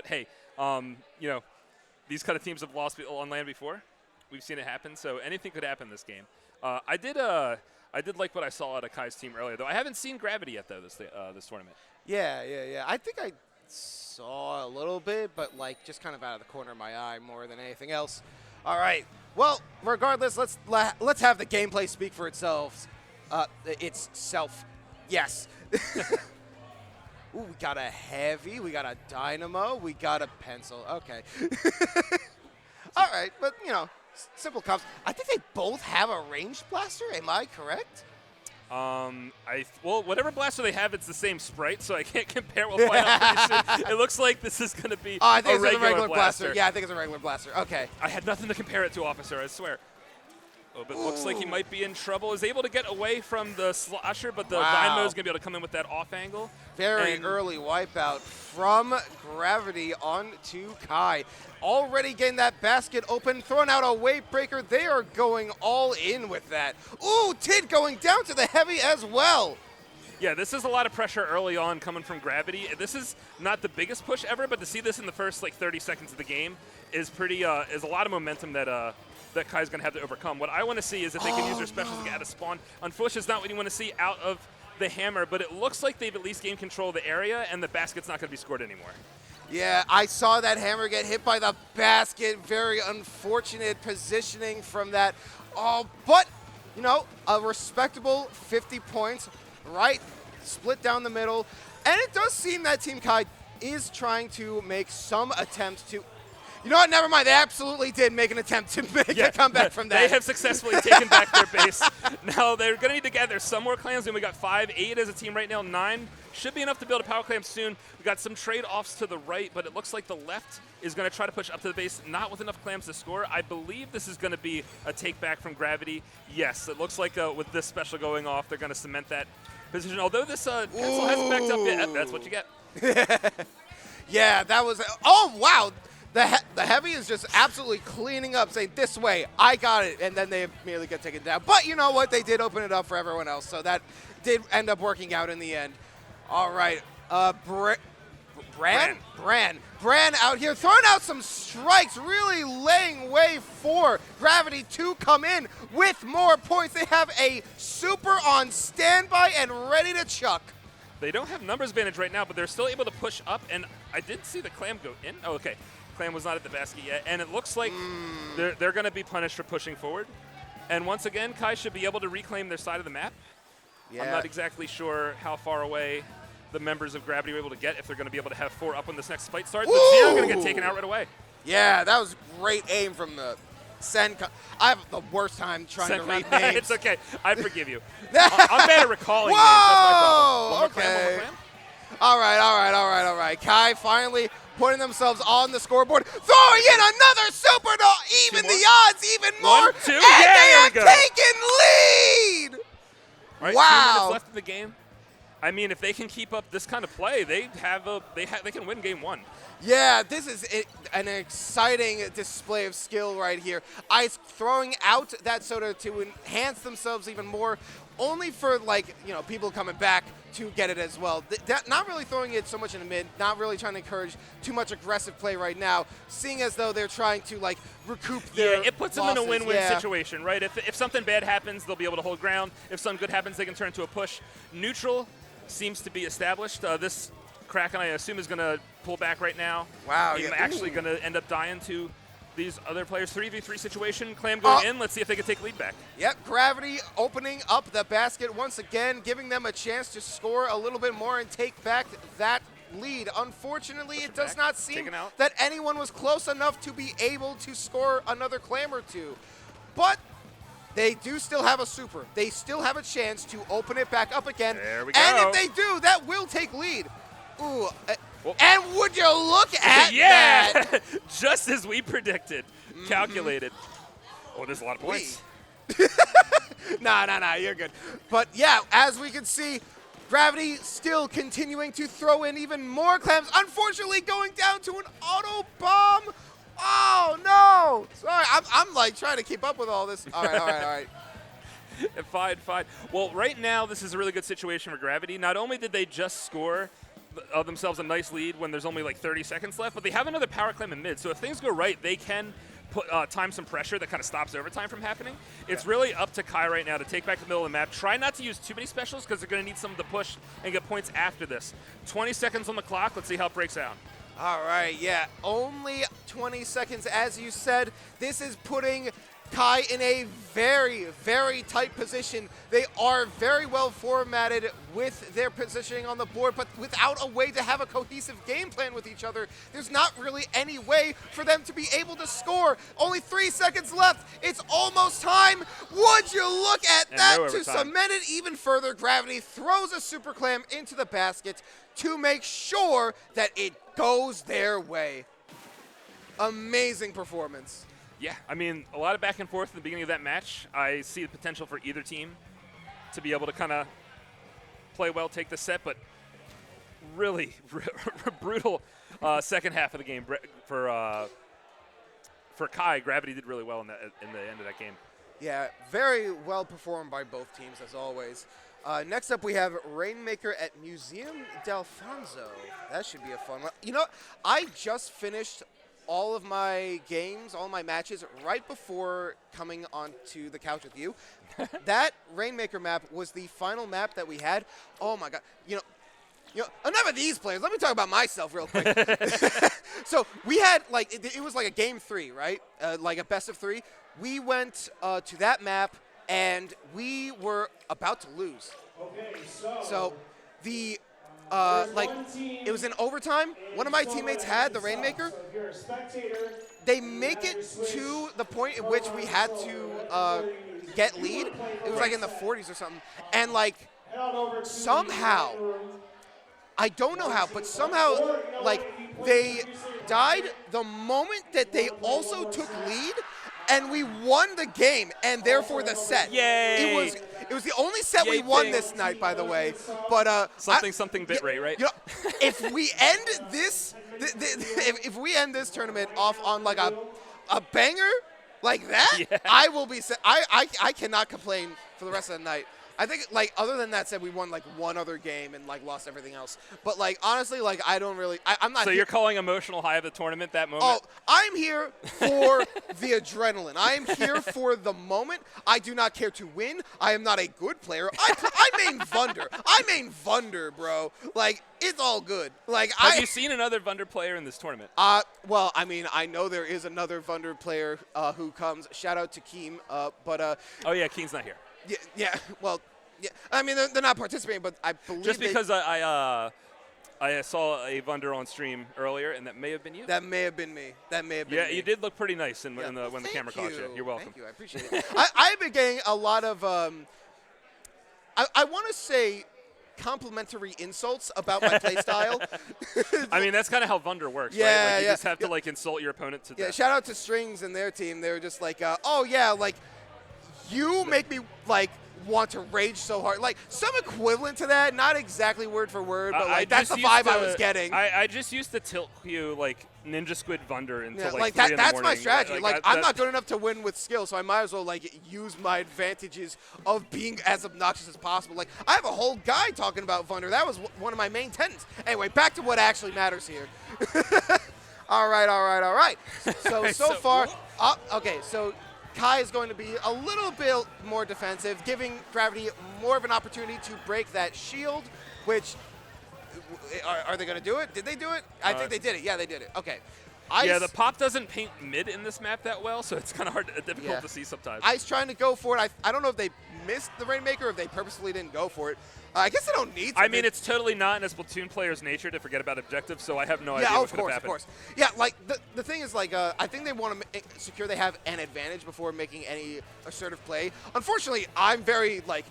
hey, you know, these kind of teams have lost on land before. We've seen it happen, so anything could happen this game. I did like what I saw out of Khei's team earlier, though. I haven't seen Gravity yet, though, this tournament. Yeah. I think I saw a little bit, but like just kind of out of the corner of my eye more than anything else. All right. Well, regardless, let's have the gameplay speak for itself. Itself. Yes. Ooh, we got a heavy, we got a dynamo, we got a pencil. Okay. All right, but you know, simple comps. I think they both have a ranged blaster. Am I correct? Well, whatever blaster they have, it's the same sprite, so I can't compare. We'll find out pretty soon. It looks like this is going to be I think a it's regular blaster. Yeah, I think it's a regular blaster. Okay. I had nothing to compare it to, officer, I swear. Oh, but it looks like he might be in trouble. Is able to get away from the slosher, but the Dynamo is going to be able to come in with that off angle. Very early wipeout from Gravity onto Khei. Already getting that basket open, throwing out a weight breaker. They are going all in with that. Ooh, Tid going down to the heavy as well. Yeah, this is a lot of pressure early on coming from Gravity. This is not the biggest push ever, but to see this in the first 30 seconds of the game is pretty is a lot of momentum that that Khei's going to have to overcome. What I want to see is if they can use their specials to get out of spawn. Unfortunately, it's not what you want to see out of the hammer, but it looks like they've at least gained control of the area, and the basket's not going to be scored anymore. Yeah, I saw that hammer get hit by the basket. Very unfortunate positioning from that. Oh, but, you know, a respectable 50 points, right, split down the middle. And it does seem that Team Khei is trying to make some attempts to. You know what? Never mind. They absolutely did make an attempt to make a comeback from that. They have successfully taken back their base. Now they're going to need to gather some more clams. And we got 5, 8 as a team right now. 9 should be enough to build a power clam soon. We got some trade-offs to the right, but it looks like the left is going to try to push up to the base, not with enough clams to score. I believe this is going to be a take back from Gravity. Yes, it looks like with this special going off, they're going to cement that position. Although this pencil hasn't backed up yet, that's what you get. Yeah, that was. Oh wow. The heavy is just absolutely cleaning up, saying, this way, I got it, and then they immediately get taken down. But you know what? They did open it up for everyone else, so that did end up working out in the end. All right. Bran out here throwing out some strikes, really laying way for Gravity to come in with more points. They have a super on standby and ready to chuck. They don't have numbers advantage right now, but they're still able to push up, and I did see the clam go in. Oh, okay. Clam was not at the basket yet, and it looks like they're going to be punished for pushing forward. And once again, Khei should be able to reclaim their side of the map. Yeah. I'm not exactly sure how far away the members of Gravity were able to get, if they're going to be able to have 4 up when this next fight starts. But Zero going to get taken out right away. Yeah, that was great aim from the Sen. I have the worst time trying to read names. It's okay. I forgive you. I'm bad at recalling names. That's my problem. One more clam. All right. Khei finally putting themselves on the scoreboard, throwing in another super to even the odds even more. 1, 2, and they are taking lead. Right, wow. 2 minutes left in the game. I mean, if they can keep up this kind of play, they can win game 1. Yeah, this is an exciting display of skill right here. Ice throwing out that soda to enhance themselves even more, only for people coming back to get it as well. Not really throwing it so much in the mid, not really trying to encourage too much aggressive play right now, seeing as though they're trying to recoup their it puts losses. them in a win-win situation, right? If something bad happens, they'll be able to hold ground. If something good happens, they can turn to a push. Neutral seems to be established. This Kraken, I assume, is going to pull back right now. Wow. He's actually going to end up dying to these other players. 3v3 situation. Clam going in. Let's see if they can take lead back. Yep, Gravity opening up the basket once again, giving them a chance to score a little bit more and take back that lead. Unfortunately, it does not seem that anyone was close enough to be able to score another clam or two. But they do still have a super. They still have a chance to open it back up again. There we go. And if they do, that will take lead. Ooh. And would you look at that? Just as we predicted. Calculated. Oh, there's a lot of points. Nah, you're good. But yeah, as we can see, Gravity still continuing to throw in even more clams. Unfortunately, going down to an auto bomb. Oh, no. Sorry, I'm trying to keep up with all this. All right. Fine. Well, right now, this is a really good situation for Gravity. Not only did they just score themselves a nice lead when there's only like 30 seconds left, but they have another power clam in mid. So if things go right, they can put time some pressure that kind of stops overtime from happening. It's really up to Khei right now to take back the middle of the map. Try not to use too many specials because they're going to need some to push and get points after this. 20 seconds on the clock. Let's see how it breaks out. All right, yeah, only 20 seconds, as you said. This is putting Khei in a very, very tight position. They are very well formatted with their positioning on the board, but without a way to have a cohesive game plan with each other, there's not really any way for them to be able to score. Only 3 seconds left. It's almost time. Would you look at that to cement it even further? Gravity throws a super clam into the basket to make sure that it goes their way. Amazing performance. Yeah, I mean, a lot of back and forth in the beginning of that match. I see the potential for either team to be able to kind of play well, take the set, but really brutal second half of the game for Khei. Gravity did really well in the end of that game. Yeah, very well performed by both teams, as always. Next up, we have Rainmaker at Museum d'Alfonso. That should be a fun one. You know, I just finished all of my games, all my matches, right before coming onto the couch with you. That Rainmaker map was the final map that we had. Oh my God! You know, enough of these players. Let me talk about myself real quick. So we had it was like a game 3, right? Like a best of 3. We went to that map and we were about to lose. Okay, so the it was in overtime. One of my teammates had the Rainmaker. They make it to the point at which we had to get lead. It was like in the 40s or something. And like somehow, I don't know how, but somehow like they died the moment that they also took lead. And we won the game, and therefore the set. Yay! It was the only set we won this night, by the way. But something bit rate, right? You know, if we end this, if we end this tournament off on like a banger like that, I will be. I cannot complain for the rest of the night. I think, like, other than that said, we won, like, one other game and, like, lost everything else. But, like, honestly, like, I don't really – I'm not – So you're calling emotional high of the tournament that moment? Oh, I'm here for the adrenaline. I am here for the moment. I do not care to win. I am not a good player. I main Vunder. I main Vunder, bro. Like, it's all good. Like, Have you seen another Vunder player in this tournament? Well, I mean, I know there is another Vunder player who comes. Shout out to Keem. But oh, yeah, Keen's not here. Yeah, well, yeah. I mean, they're not participating, but I believe just because I saw a Vunder on stream earlier, and that may have been you. That may have been me. Me. Yeah, you did look pretty nice when the camera caught you. You're welcome. Thank you. I appreciate it. I've been getting a lot of, I want to say, complimentary insults about my play style. I mean, that's kind of how Vunder works, yeah, right? Like, you just have to, like, insult your opponent to death. Yeah, shout out to Strings and their team. They were just like, oh, yeah, like, you make me, like, want to rage so hard. Like, some equivalent to that, not exactly word for word, but, like, that's the vibe I was getting. I just used to tilt you, like, Ninja Squid Vunder until, like 3 in the that's morning. my strategy. Like I'm not good enough to win with skill, so I might as well, like, use my advantages of being as obnoxious as possible. Like, I have a whole guy talking about Vunder. That was one of my main tenets. Anyway, back to what actually matters here. All right. So far, okay, so Khei is going to be a little bit more defensive, giving Gravity more of an opportunity to break that shield, which, are they going to do it? Did they do it? I think they did it. Yeah, they did it. Okay. Yeah, the pop doesn't paint mid in this map that well, so it's kind of difficult to see sometimes. Ice trying to go for it. I don't know if they missed the Rainmaker or if they purposely didn't go for it. I guess they don't need to. I mean, it's totally not in a Splatoon player's nature to forget about objectives, so I have no idea what could have happened. Of course. Yeah, like, the thing is, like, I think they want to secure they have an advantage before making any assertive play. Unfortunately, I'm very, like,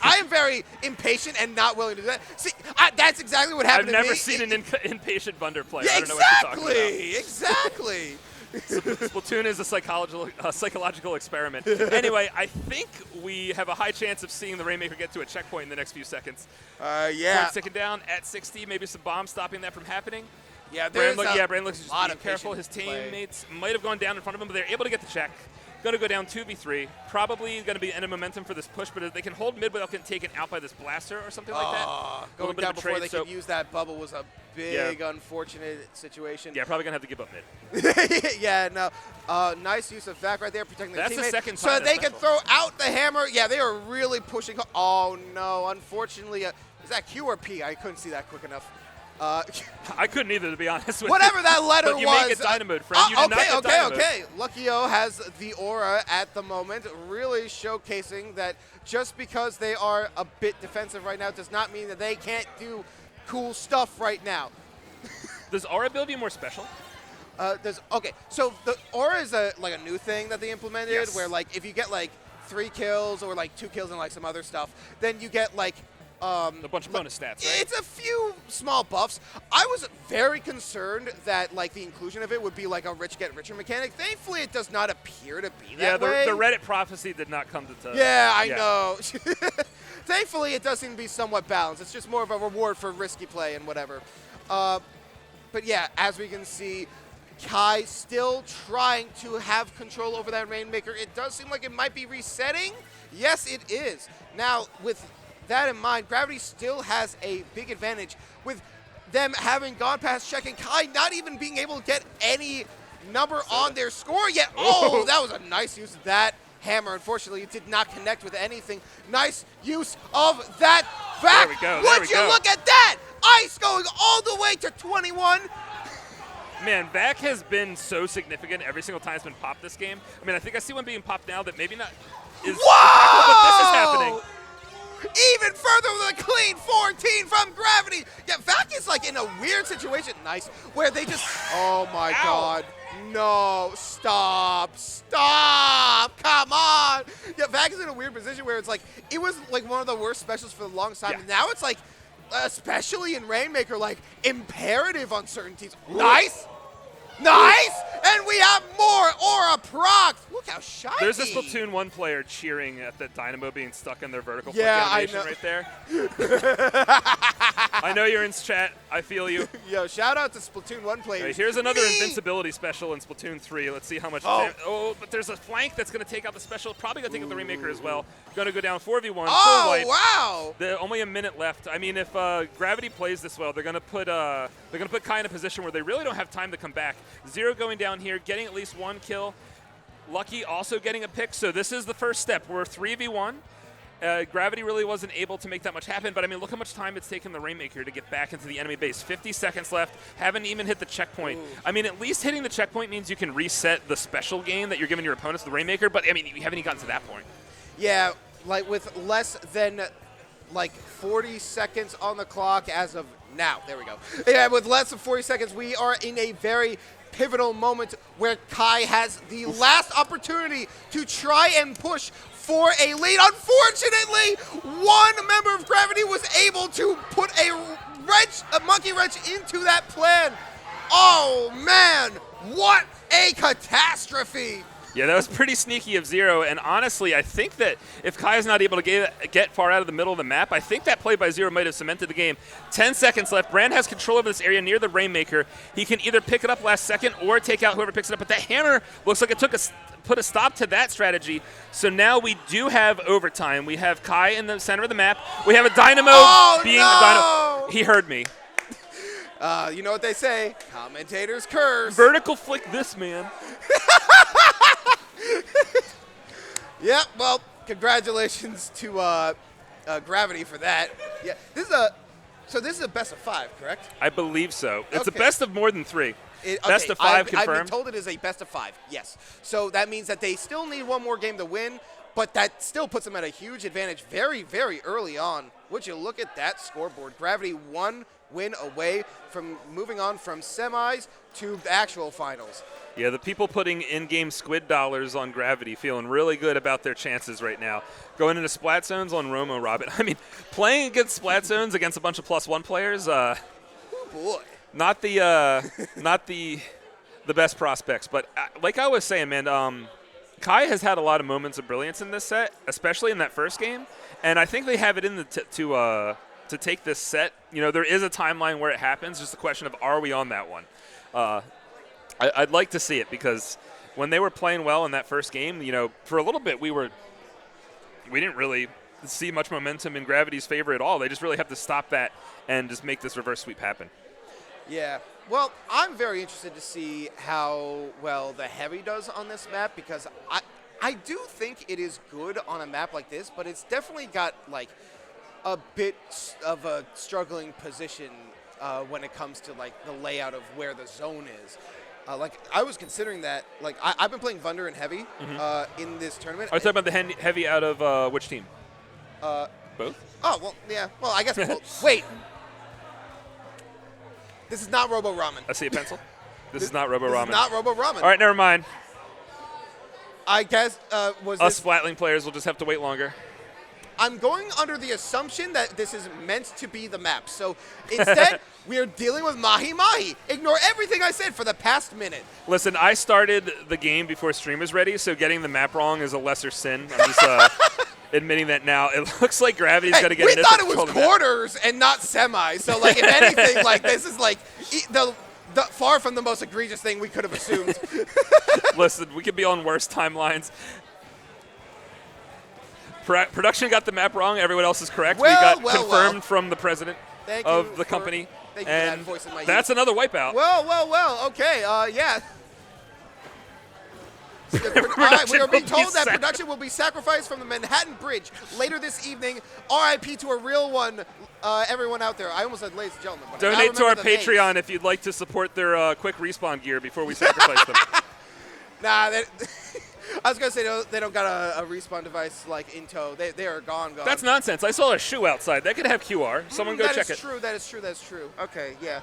I am very impatient and not willing to do that. See, that's exactly what happened to me. I've never seen an impatient Vunder player. Yeah, I don't know what you're talking about. Exactly. Splatoon is a psychological experiment. Anyway, I think we have a high chance of seeing the Rainmaker get to a checkpoint in the next few seconds. Yeah. Points ticking down at 60. Maybe some bombs stopping that from happening. Yeah, Brand looks just being careful. His teammates might have gone down in front of him, but they're able to get the check. Going to go down 2v3. Probably going to be end of momentum for this push, but if they can hold mid without getting taken out by this blaster or something like that. Going down before they could use that bubble was a big, unfortunate situation. Yeah, probably going to have to give up mid. Yeah, no. Nice use of Vac right there, protecting their teammate. That's the second so time that they can throw out the hammer. Yeah, they are really pushing. Oh, no. Unfortunately, is that Q or P? I couldn't see that quick enough. I couldn't either, to be honest with whatever you. that letter but you was. may get Dynamode, friend. You did not get Dynamode. Okay. Lucky O has the aura at the moment, really showcasing that just because they are a bit defensive right now does not mean that they can't do cool stuff right now. Does aura build you more special? So the aura is a new thing that they implemented, Yes. where like if you get like 3 kills or like 2 kills and like some other stuff, then you get like a bunch of bonus stats, right? It's a few small buffs. I was very concerned that like the inclusion of it would be like a rich get richer mechanic. Thankfully, it does not appear to be that way. Yeah, the Reddit prophecy did not come to. Yeah, I know. Thankfully, it does seem to be somewhat balanced. It's just more of a reward for risky play and whatever. But yeah, as we can see, Khei still trying to have control over that Rainmaker. It does seem like it might be resetting. Yes, it is. Now, with that in mind, Gravity still has a big advantage with them having gone past check and Khei not even being able to get any number on their score yet. Oh, that was a nice use of that hammer. Unfortunately, it did not connect with anything. Nice use of that back. There we go. Would you look at that? Ice going all the way to 21. Man, Vac has been so significant every single time it's been popped this game. I mean, I think I see one being popped now that maybe not is Whoa! but this is happening. Even further with a clean 14 from Gravity. Yeah, Vac is like in a weird situation. Nice. Where they just, oh my Ow. God. No, stop. Come on. Yeah, Vac is in a weird position where it's like, it was like one of the worst specials for the longest time. Yeah. And now it's like, especially in Rainmaker, like imperative on certain teams. Nice. And we have more Aura procs. Look how shiny. There's a Splatoon 1 player cheering at the Dynamo being stuck in their vertical flick Yeah, I animation know. right there. I know you're in chat. I feel you. Yo, shout out to Splatoon 1 players. Right, here's another invincibility special in Splatoon 3. Let's see how much. But there's a flank that's going to take out the special. Probably going to take out the Rainmaker as well. Going to go down 4v1. Full wipe. Wow. Only a minute left. I mean, if Gravity plays this well, they're going to put Khei in a position where they really don't have time to come back. Zero going down here, getting at least 1 kill. Lucky also getting a pick. So this is the first step. We're 3v1. Gravity really wasn't able to make that much happen, but I mean, look how much time it's taken the Rainmaker to get back into the enemy base. 50 seconds left, haven't even hit the checkpoint. Ooh. I mean, at least hitting the checkpoint means you can reset the special game that you're giving your opponents, the Rainmaker, but I mean, you haven't even gotten to that point. Yeah, like with less than like 40 seconds on the clock as of now. There we go. Yeah, with less than 40 seconds, we are in a very pivotal moment where Khei has the last opportunity to try and push for a lead. Unfortunately, one member of Gravity was able to put a monkey wrench into that plan. Oh man, what a catastrophe. Yeah, that was pretty sneaky of Zero, and honestly, I think that if Khei is not able to get far out of the middle of the map, I think that play by Zero might have cemented the game. 10 seconds left. Brand has control over this area near the Rainmaker. He can either pick it up last second or take out whoever picks it up, but that hammer looks like it put a stop to that strategy. So now we do have overtime. We have Khei in the center of the map. We have a Dynamo being no! a Dynamo. He heard me. You know what they say, commentators curse. Vertical flick this, man. Yep, well, congratulations to Gravity for that. Yeah, this is a best of 5, correct? I believe so. It's Okay. a best of more than 3. Best of 5 confirmed. I've been told it is a best of 5, yes. So that means that they still need one more game to win, but that still puts them at a huge advantage very, very early on. Would you look at that scoreboard? Gravity 1 win away from moving on from semis to the actual finals. Yeah, the people putting in-game squid dollars on Gravity feeling really good about their chances right now. Going into Splat Zones on Romo Robin. I mean, playing against Splat Zones against a bunch of +1 players, oh boy. not the best prospects. But like I was saying, man, Khei has had a lot of moments of brilliance in this set, especially in that first game. And I think they have it in the to take this set. You know, there is a timeline where it happens. Just a question of, are we on that one? I'd like to see it because when they were playing well in that first game, for a little bit we didn't really see much momentum in Gravity's favor at all. They just really have to stop that and just make this reverse sweep happen. Yeah. Well, I'm very interested to see how well the Heavy does on this map, because I do think it is good on a map like this, but it's definitely got like a bit of a struggling position when it comes to like the layout of where the zone is. Like I was considering that. Like I've been playing Vunder and Heavy in this tournament. Are you talking about the Heavy out of which team? Both? Oh well, yeah. Well, I guess. Wait. This is not Robo Ramen. I see a pencil. This is not Robo Ramen. This is not Robo Ramen. All right, never mind. I guess Us Flatling players will just have to wait longer. I'm going under the assumption that this is meant to be the map. So instead, we are dealing with Mahi Mahi. Ignore everything I said for the past minute. Listen, I started the game before stream was ready, so getting the map wrong is a lesser sin. I'm just admitting that now. It looks like Gravity's going to get we thought it was quarters and not semi. So, like, if anything, like, this is, like, the far from the most egregious thing we could have assumed. Listen, we could be on worse timelines. Production got the map wrong. Everyone else is correct. We got confirmed from the president of the company. Thank you and for that voice in my that's another wipeout. Well. Okay. Yeah. All right, we are being told that production will be sacrificed from the Manhattan Bridge later this evening. RIP to a real one, everyone out there. I almost said ladies and gentlemen. But donate to our Patreon if you'd like to support their quick respawn gear before we sacrifice them. Nah, I was going to say they don't got a respawn device like in tow. They are gone. That's nonsense. I saw a shoe outside. That could have QR. Someone go check it. That is true. Okay, yeah.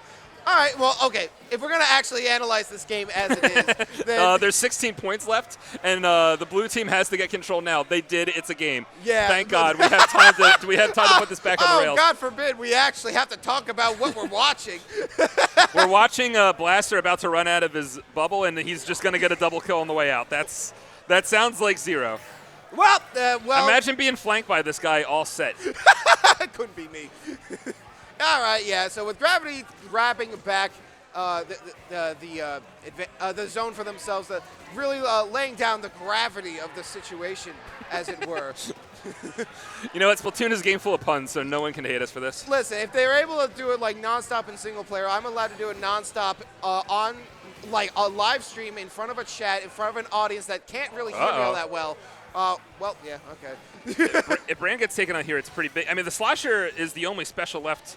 All right, well, okay. If we're going to actually analyze this game as it is, then there's 16 points left, and the blue team has to get control now. They did. It's a game. Yeah. Thank God. We have time to put this back on the rails. Oh, God forbid we actually have to talk about what we're watching. We're watching Blaster about to run out of his bubble, and he's just going to get a double kill on the way out. That sounds like zero. Well, imagine being flanked by this guy all set. It couldn't be me. All right, yeah. So with Gravity grabbing back the zone for themselves, really laying down the gravity of the situation, as it were. Splatoon is a game full of puns, so no one can hate us for this. Listen, if they're able to do it like nonstop in single player, I'm allowed to do it nonstop on like a live stream in front of a chat, in front of an audience that can't really hear me all that well. Well, yeah, okay. If Brand gets taken out here, it's pretty big. I mean, the Slosher is the only special left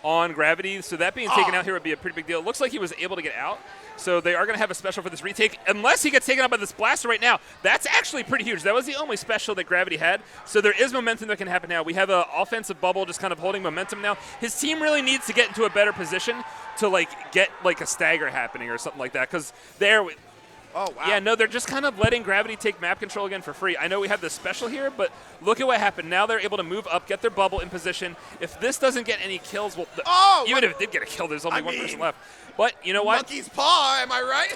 on Gravity, so that being taken out here would be a pretty big deal. It looks like he was able to get out, so they are going to have a special for this retake, unless he gets taken out by this Blaster right now. That's actually pretty huge. That was the only special that Gravity had, so there is momentum that can happen now. We have an offensive bubble just kind of holding momentum now. His team really needs to get into a better position to get a stagger happening or something like that, because oh, wow. Yeah, no, they're just kind of letting Gravity take map control again for free. I know we have this special here, but look at what happened. Now they're able to move up, get their bubble in position. If this doesn't get any kills, well, even if it did get a kill, there's only one person left. But you know what? Monkey's paw, am I right?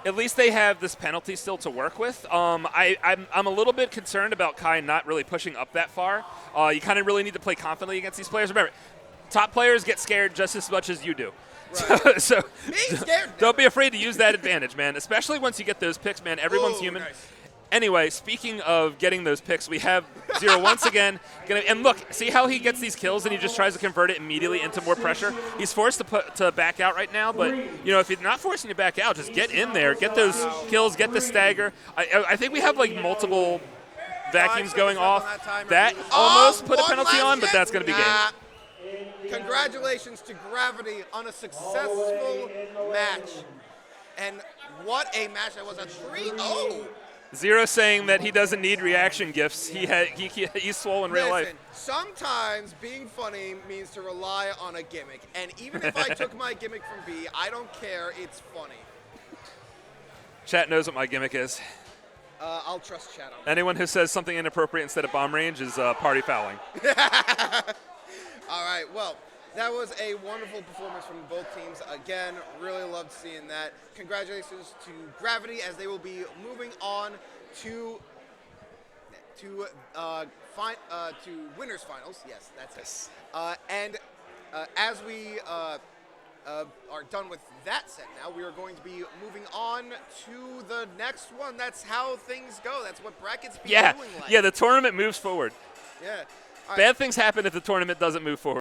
At least they have this penalty still to work with. I'm a little bit concerned about Khei not really pushing up that far. You kind of really need to play confidently against these players. Remember, top players get scared just as much as you do. Right. So scared, don't be afraid to use that advantage, man. Especially once you get those picks, man. Everyone's human. Nice. Anyway, speaking of getting those picks, we have Zero once again. And look, see how he gets these kills and he just tries to convert it immediately into more pressure? He's forced to back out right now, but if he's not forcing you back out, just get in there, get those kills, get the stagger. I think we have vacuums going off. That almost put a penalty on, but that's going to be game. Congratulations to Gravity on a successful match. And what a match that was, a 3-0. Zero saying that he doesn't need reaction gifts. He's swollen in real life. Sometimes being funny means to rely on a gimmick. And even if I took my gimmick from B, I don't care. It's funny. Chat knows what my gimmick is. I'll trust chat on that. Anyone who says something inappropriate instead of bomb range is party fouling. All right, well, that was a wonderful performance from both teams. Again, really loved seeing that. Congratulations to Gravity as they will be moving on to winners finals. Yes, that's it. And as we are done with that set now, we are going to be moving on to the next one. That's how things go. That's what brackets be doing like. Yeah, the tournament moves forward. Yeah. All right. Bad things happen if the tournament doesn't move forward.